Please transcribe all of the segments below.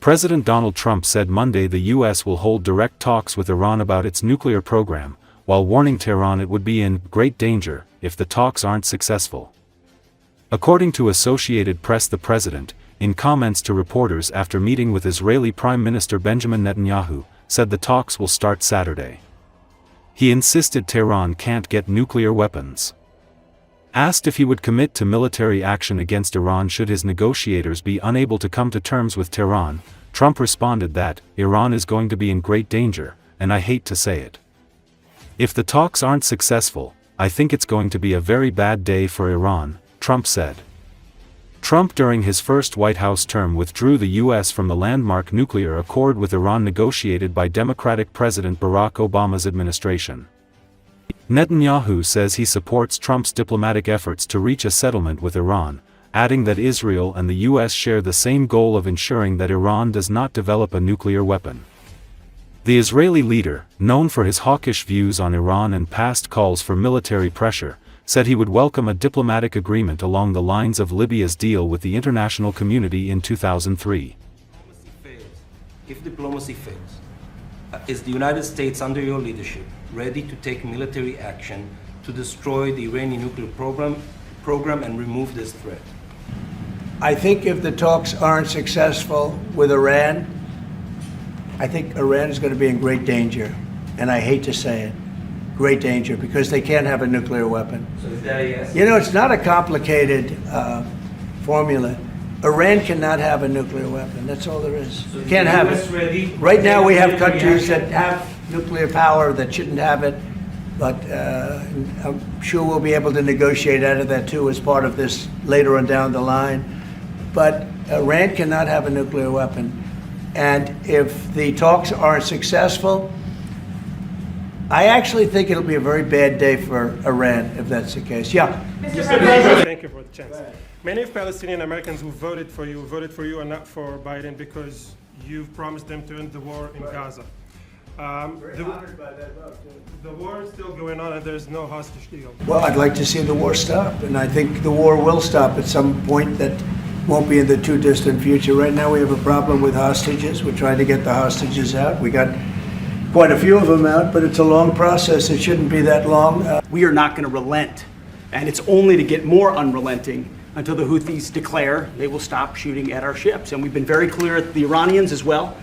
President Donald Trump said Monday the U.S. will hold direct talks with Iran about its nuclear program, while warning Tehran it would be in great danger if the talks aren't successful. According to Associated Press, the president, in comments to reporters after meeting with Israeli Prime Minister Benjamin Netanyahu, said the talks will start Saturday. He insisted Tehran can't get nuclear weapons. Asked if he would commit to military action against Iran should his negotiators be unable to come to terms with Tehran, Trump responded that Iran is going to be in great danger, and I hate to say it. If the talks aren't successful, I think it's going to be a very bad day for Iran, Trump said. Trump during his first White House term withdrew the U.S. from the landmark nuclear accord with Iran negotiated by Democratic President Barack Obama's administration. Netanyahu says he supports Trump's diplomatic efforts to reach a settlement with Iran, adding that Israel and the U.S. share the same goal of ensuring that Iran does not develop a nuclear weapon. The Israeli leader, known for his hawkish views on Iran and past calls for military pressure, said he would welcome a diplomatic agreement along the lines of Libya's deal with the international community in 2003. If diplomacy fails, is the United States under your leadership ready to take military action to destroy the Iranian nuclear program and remove this threat? I think if the talks aren't successful with Iran, I think Iran is going to be in great danger. And I hate to say it, great danger, because they can't have a nuclear weapon. So is that a yes? You know, it's not a complicated formula. Iran cannot have a nuclear weapon. That's all there is. So Can't have it. Right now we have countries that have nuclear power that shouldn't have it, but I'm sure we'll be able to negotiate out of that too as part of this later on down the line. But Iran cannot have a nuclear weapon. And if the talks aren't successful, I actually think it'll be a very bad day for Iran if that's the case. Yeah. Mr. President, thank you for the chance. Many of Palestinian Americans who voted for you and not for Biden because you've promised them to end the war in Gaza. Very honored by that vote, too. The war is still going on and there's no hostage deal. Well, I'd like to see the war stop, and I think the war will stop at some point that won't be in the too distant future. Right now we have a problem with hostages. We're trying to get the hostages out. We got quite a few of them out, but it's a long process. It shouldn't be that long. We are not going to relent, and it's only to get more unrelenting until the Houthis declare they will stop shooting at our ships. And we've been very clear at the Iranians as well.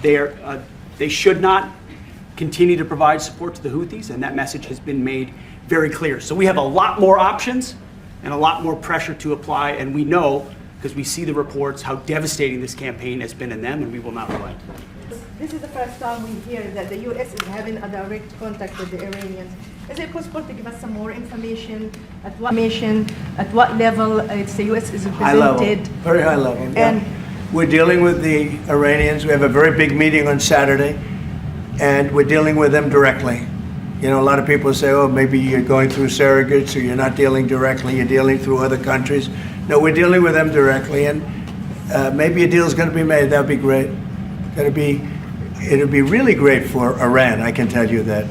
They should not continue to provide support to the Houthis, and that message has been made very clear. So we have a lot more options and a lot more pressure to apply, and we know, because we see the reports, how devastating this campaign has been in them, and we will not relent. This is the first time we hear that the U.S. is having a direct contact with the Iranians. Is it possible to give us some more information? At what level the U.S. is represented? High level, very high level. And we're dealing with the Iranians. We have a very big meeting on Saturday, and we're dealing with them directly. You know, a lot of people say, oh, maybe you're going through surrogates or you're not dealing directly, you're dealing through other countries. No, we're dealing with them directly, and maybe a deal is going to be made. That would be great. It'll be really great for Iran, I can tell you that.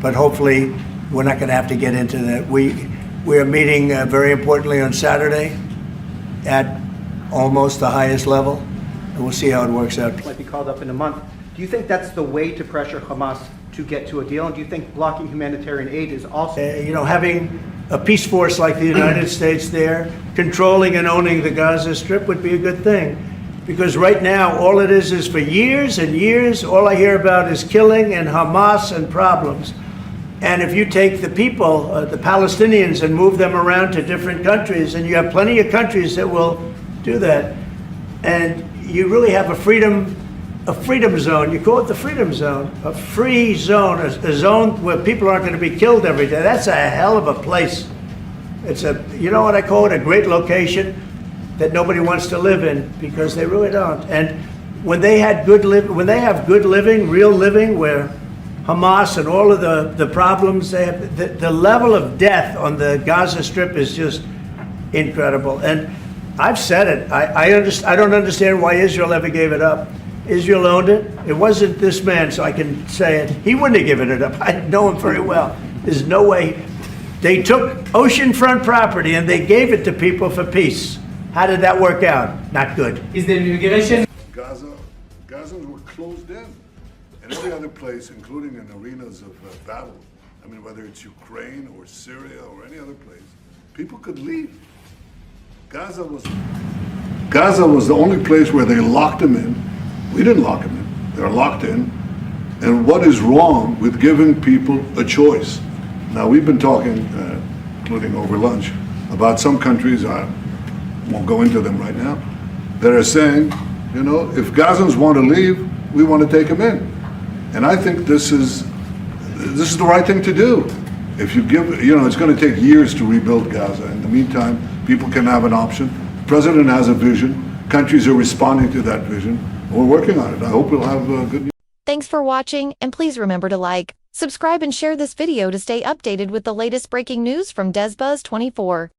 But hopefully, we're not going to have to get into that. We are meeting very importantly on Saturday at almost the highest level, and we'll see how it works out. Might be called up in a month. Do you think that's the way to pressure Hamas to get to a deal? And do you think blocking humanitarian aid is also... You know, having a peace force like the United States there, controlling and owning the Gaza Strip would be a good thing. Because right now, all it is for years and years, all I hear about is killing and Hamas and problems. And if you take the people, the Palestinians, and move them around to different countries, and you have plenty of countries that will do that, and you really have a freedom zone. You call it the freedom zone, a free zone, a zone where people aren't going to be killed every day. That's a hell of a place. It's you know what I call it, a great location that nobody wants to live in, because they really don't. And when they have good living, real living, where Hamas and all of the problems they have, the level of death on the Gaza Strip is just incredible. And I've said it. I don't understand why Israel ever gave it up. Israel owned it. It wasn't this man, so I can say it. He wouldn't have given it up. I know him very well. There's no way. They took oceanfront property and they gave it to people for peace. How did that work out? Not good. Is the immigration Gaza, Gazans were closed in. And every other place, including in arenas of battle, I mean, whether it's Ukraine or Syria or any other place, people could leave. Gaza was the only place where they locked them in. We didn't lock them in. They're locked in. And what is wrong with giving people a choice? Now, we've been talking, including over lunch, about some countries, I won't go into them right now, that are saying, you know, if Gazans want to leave, we want to take them in. And I think this is the right thing to do. If you give, you know, it's going to take years to rebuild Gaza. In the meantime, people can have an option. The president has a vision. Countries are responding to that vision. We're working on it. I hope we'll have good news. Thanks for watching, and please remember to like, subscribe, and share this video to stay updated with the latest breaking news from DesBuzz 24.